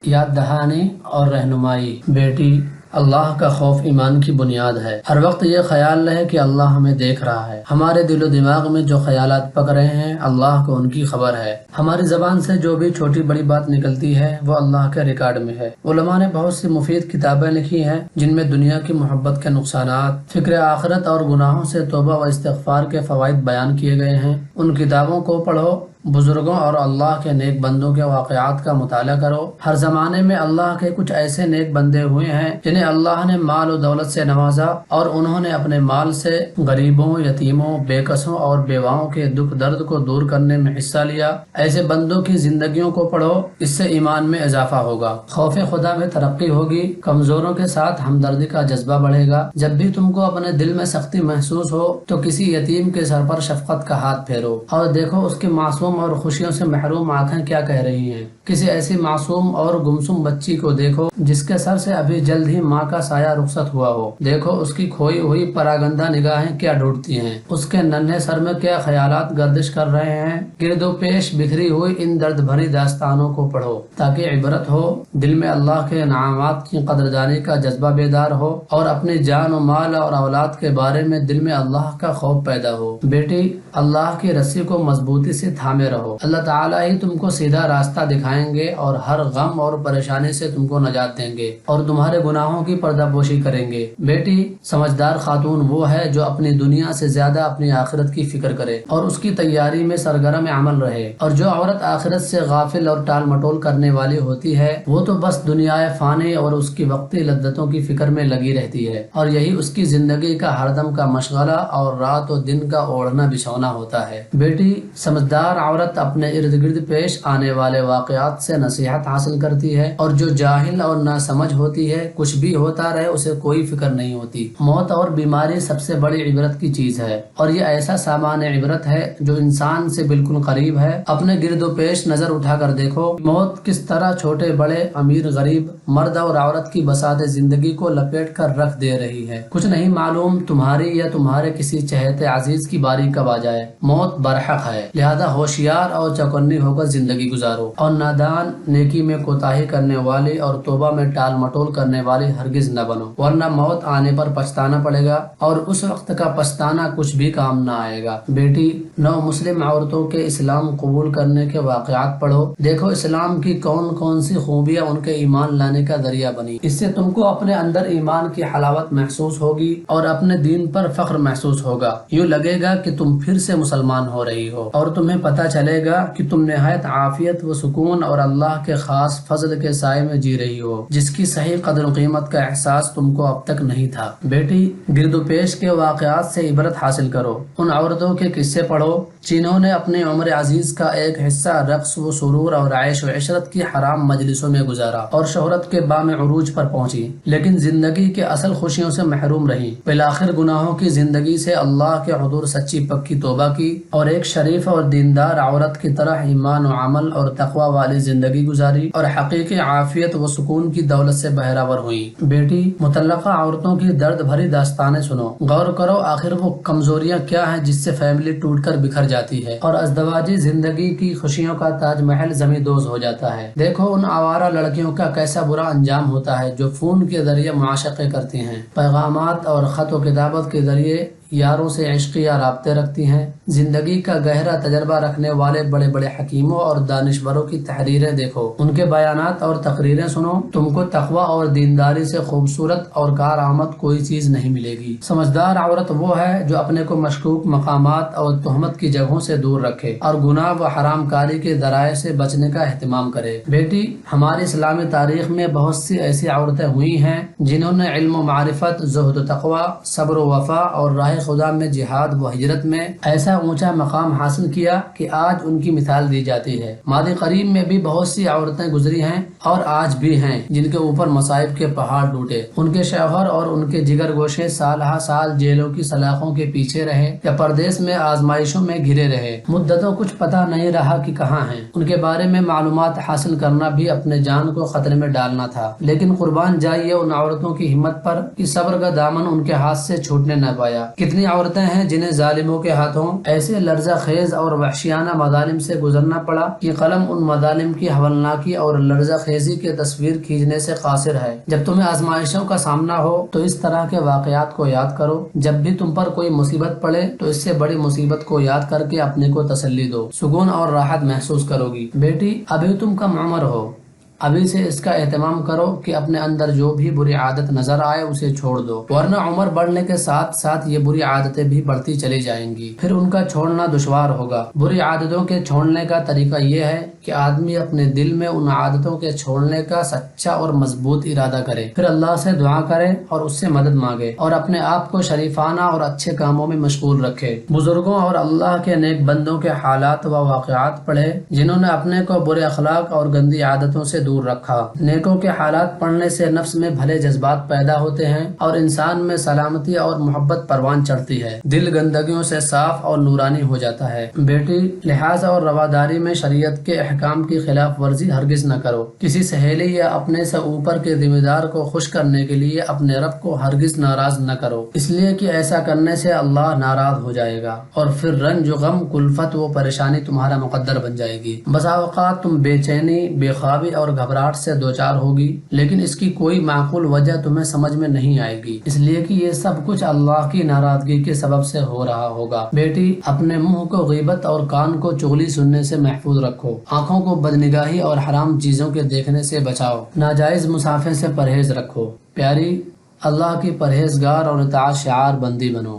یاد دہانی اور رہنمائی۔ بیٹی، اللہ کا خوف ایمان کی بنیاد ہے۔ ہر وقت یہ خیال رہے کہ اللہ ہمیں دیکھ رہا ہے۔ ہمارے دل و دماغ میں جو خیالات پک رہے ہیں، اللہ کو ان کی خبر ہے۔ ہماری زبان سے جو بھی چھوٹی بڑی بات نکلتی ہے وہ اللہ کے ریکارڈ میں ہے۔ علماء نے بہت سی مفید کتابیں لکھی ہیں جن میں دنیا کی محبت کے نقصانات، فکر آخرت اور گناہوں سے توبہ و استغفار کے فوائد بیان کیے گئے ہیں۔ ان کتابوں کو پڑھو، بزرگوں اور اللہ کے نیک بندوں کے واقعات کا مطالعہ کرو۔ ہر زمانے میں اللہ کے کچھ ایسے نیک بندے ہوئے ہیں جنہیں اللہ نے مال و دولت سے نوازا اور انہوں نے اپنے مال سے غریبوں، یتیموں، بے کسوں اور بیواؤں کے دکھ درد کو دور کرنے میں حصہ لیا۔ ایسے بندوں کی زندگیوں کو پڑھو، اس سے ایمان میں اضافہ ہوگا، خوف خدا میں ترقی ہوگی، کمزوروں کے ساتھ ہمدردی کا جذبہ بڑھے گا۔ جب بھی تم کو اپنے دل میں سختی محسوس ہو تو کسی یتیم کے سر پر شفقت کا ہاتھ پھیرو اور دیکھو اس کی معصوم اور خوشیوں سے محروم آنکھیں کیا کہہ رہی ہیں۔ کسی ایسی معصوم اور گمسم بچی کو دیکھو جس کے سر سے ابھی جلد ہی ماں کا سایہ رخصت ہوا ہو۔ دیکھو اس کی کھوئی ہوئی پراگندہ نگاہیں کیا ڈھونڈتی ہیں، اس کے ننھے سر میں کیا خیالات گردش کر رہے ہیں۔ گرد و پیش بکھری ہوئی ان درد بھری داستانوں کو پڑھو تاکہ عبرت ہو، دل میں اللہ کے انعامات کی قدردانی کا جذبہ بیدار ہو اور اپنی جان و مال اور اولاد کے بارے میں دل میں اللہ کا خوف پیدا ہو۔ بیٹی، اللہ کی رسی کو مضبوطی سے تھامے رہو۔ اللہ تعالیٰ ہی تم کو سیدھا راستہ دکھائیں گے اور ہر غم اور پریشانی سے تم کو نجات دیں گے اور تمہارے گناہوں کی پردہ پوشی کریں گے۔ بیٹی، سمجھدار خاتون وہ ہے جو اپنی دنیا سے زیادہ اپنی آخرت کی فکر کرے اور اس کی تیاری میں سرگرم عمل رہے، اور جو عورت آخرت سے غافل اور ٹال مٹول کرنے والی ہوتی ہے وہ تو بس دنیا فانی اور اس کی وقتی لذتوں کی فکر میں لگی رہتی ہے، اور یہی اس کی زندگی کا ہر دم کا مشغلہ اور رات و دن کا اوڑھنا بچھونا ہوتا ہے۔ بیٹی، سمجھدار عورت اپنے ارد گرد پیش آنے والے واقعات سے نصیحت حاصل کرتی ہے، اور جو جاہل اور ناسمجھ ہوتی ہے کچھ بھی ہوتا رہے اسے کوئی فکر نہیں ہوتی۔ موت اور بیماری سب سے بڑی عبرت کی چیز ہے، اور یہ ایسا سامان عبرت ہے جو انسان سے بالکل قریب ہے۔ اپنے گرد و پیش نظر اٹھا کر دیکھو، موت کس طرح چھوٹے بڑے، امیر غریب، مرد اور عورت کی بساط زندگی کو لپیٹ کر رکھ دے رہی ہے۔ کچھ نہیں معلوم تمہاری یا تمہارے کسی چہیتے عزیز کی باری کب آ جائے۔ موت برحق ہے، لہذا ہوشیار اور چوکنی ہو کر زندگی گزارو، اور نادان، نیکی میں کوتاہی کرنے والی اور توبہ میں ٹال مٹول کرنے والی ہرگز نہ بنو، ورنہ موت آنے پر پچھتانا پڑے گا، اور اس وقت کا پچھتانا کچھ بھی کام نہ آئے گا۔ بیٹی، نو مسلم عورتوں کے اسلام قبول کرنے کے واقعات پڑھو، دیکھو اسلام کی کون کون سی خوبیاں ان کے ایمان لانے کا ذریعہ بنی۔ اس سے تم کو اپنے اندر ایمان کی حلاوت محسوس ہوگی اور اپنے دین پر فخر محسوس ہوگا۔ یوں لگے گا کہ تم پھر سے مسلمان ہو رہی ہو، اور تمہیں پتہ چلے گا کہ تم نہایت عافیت و سکون اور اللہ کے خاص فضل کے سائے میں جی رہی ہو، جس کی صحیح قدر و قیمت کا احساس تم کو اب تک نہیں تھا۔ بیٹی، گرد و پیش کے واقعات سے عبرت حاصل کرو، ان عورتوں کے قصے پڑھو جنہوں نے اپنی عمر عزیز کا ایک حصہ رقص و سرور اور عیش و عشرت کی حرام مجلسوں میں گزارا اور شہرت کے بام عروج پر پہنچی، لیکن زندگی کے اصل خوشیوں سے محروم رہی۔ بالآخر گناہوں کی زندگی سے اللہ کے حضور سچی پکی توبہ کی اور ایک شریف اور دیندار عورت کی طرح ایمان و عمل اور تقوی والی زندگی گزاری اور حقیقی عافیت و سکون کی دولت سے بہرہور ہوئی۔ بیٹی، مطلقہ عورتوں کی درد بھری داستانیں سنو، غور کرو آخر وہ کمزوریاں کیا ہیں جس سے فیملی ٹوٹ کر بکھر جاتی ہے اور ازدواجی زندگی کی خوشیوں کا تاج محل زمیں دوز ہو جاتا ہے۔ دیکھو ان آوارہ لڑکیوں کا کیسا برا انجام ہوتا ہے جو فون کے ذریعے معاشقے کرتی ہیں، پیغامات اور خط و کتابت کے ذریعے یاروں سے عشقیہ رابطے رکھتی ہیں۔ زندگی کا گہرا تجربہ رکھنے والے بڑے بڑے حکیموں اور دانشوروں کی تحریریں دیکھو، ان کے بیانات اور تقریریں سنو، تم کو تقوی اور دینداری سے خوبصورت اور کارآمد کوئی چیز نہیں ملے گی۔ سمجھدار عورت وہ ہے جو اپنے کو مشکوک مقامات اور تہمت کی جگہوں سے دور رکھے اور گناہ و حرام کاری کے ذرائع سے بچنے کا اہتمام کرے۔ بیٹی، ہماری اسلامی تاریخ میں بہت سی ایسی عورتیں ہوئی ہیں جنہوں نے علم و معرفت، زہد و تقوی، صبر و وفا اور راہ خدا میں جہاد و ہجرت میں ایسا اونچا مقام حاصل کیا کہ آج ان کی مثال دی جاتی ہے۔ ماضی قریب میں بھی بہت سی عورتیں گزری ہیں اور آج بھی ہیں جن کے اوپر مصائب کے پہاڑ ٹوٹے، ان کے شوہر اور ان کے جگر گوشے سال ہا سال جیلوں کی سلاخوں کے پیچھے رہے یا پردیس میں آزمائشوں میں گھرے رہے، مدتوں کچھ پتہ نہیں رہا کہ کہاں ہیں۔ ان کے بارے میں معلومات حاصل کرنا بھی اپنے جان کو خطرے میں ڈالنا تھا، لیکن قربان جائیے ان عورتوں کی ہمت پر کہ صبر کا دامن ان کے ہاتھ سے چھوٹنے نہ پایا۔ کتنی عورتیں ہیں جنہیں ظالموں کے ہاتھوں ایسے لرزہ خیز اور وحشیانہ مظالم سے گزرنا پڑا کہ قلم ان مظالم کی ہولناکی اور لرزہ خیزی کے تصویر کھینچنے سے قاصر ہے۔ جب تمہیں آزمائشوں کا سامنا ہو تو اس طرح کے واقعات کو یاد کرو۔ جب بھی تم پر کوئی مصیبت پڑے تو اس سے بڑی مصیبت کو یاد کر کے اپنے کو تسلی دو، سکون اور راحت محسوس کرو گی۔ بیٹی، ابھی تم کم عمر ہو، ابھی سے اس کا اہتمام کرو کہ اپنے اندر جو بھی بری عادت نظر آئے اسے چھوڑ دو، ورنہ عمر بڑھنے کے ساتھ ساتھ یہ بری عادتیں بھی بڑھتی چلی جائیں گی، پھر ان کا چھوڑنا دشوار ہوگا۔ بری عادتوں کے چھوڑنے کا طریقہ یہ ہے کہ آدمی اپنے دل میں ان عادتوں کے چھوڑنے کا سچا اور مضبوط ارادہ کرے، پھر اللہ سے دعا کرے اور اس سے مدد مانگے، اور اپنے آپ کو شریفانہ اور اچھے کاموں میں مشغول رکھے۔ بزرگوں اور اللہ کے نیک بندوں کے حالات و واقعات پڑھے جنہوں نے اپنے کو برے اخلاق اور گندی عادتوں سے دور رکھا۔ نیکوں کے حالات پڑھنے سے نفس میں بھلے جذبات پیدا ہوتے ہیں اور انسان میں سلامتی اور محبت پروان چڑھتی ہے، دل گندگیوں سے صاف اور نورانی ہو جاتا ہے۔ بیٹی، لحاظ اور رواداری میں شریعت کے احکام کی خلاف ورزی ہرگز نہ کرو۔ کسی سہیلی یا اپنے سے اوپر کے ذمہ دار کو خوش کرنے کے لیے اپنے رب کو ہرگز ناراض نہ کرو، اس لیے کہ ایسا کرنے سے اللہ ناراض ہو جائے گا اور پھر رنج و غم، کلفت و پریشانی تمہارا مقدر بن جائے گی۔ بسا اوقات تم بے چینی، بے خوابی اور گھبراہٹ سے دوچار ہوگی، لیکن اس کی کوئی معقول وجہ تمہیں سمجھ میں نہیں آئے گی، اس لیے کہ یہ سب کچھ اللہ کی ناراضگی کے سبب سے ہو رہا ہوگا۔ بیٹی، اپنے منہ کو غیبت اور کان کو چغلی سننے سے محفوظ رکھو، آنکھوں کو بدنگاہی اور حرام چیزوں کے دیکھنے سے بچاؤ، ناجائز مسافے سے پرہیز رکھو۔ پیاری، اللہ کی پرہیزگار اور اطاعت شعار بندی بنو۔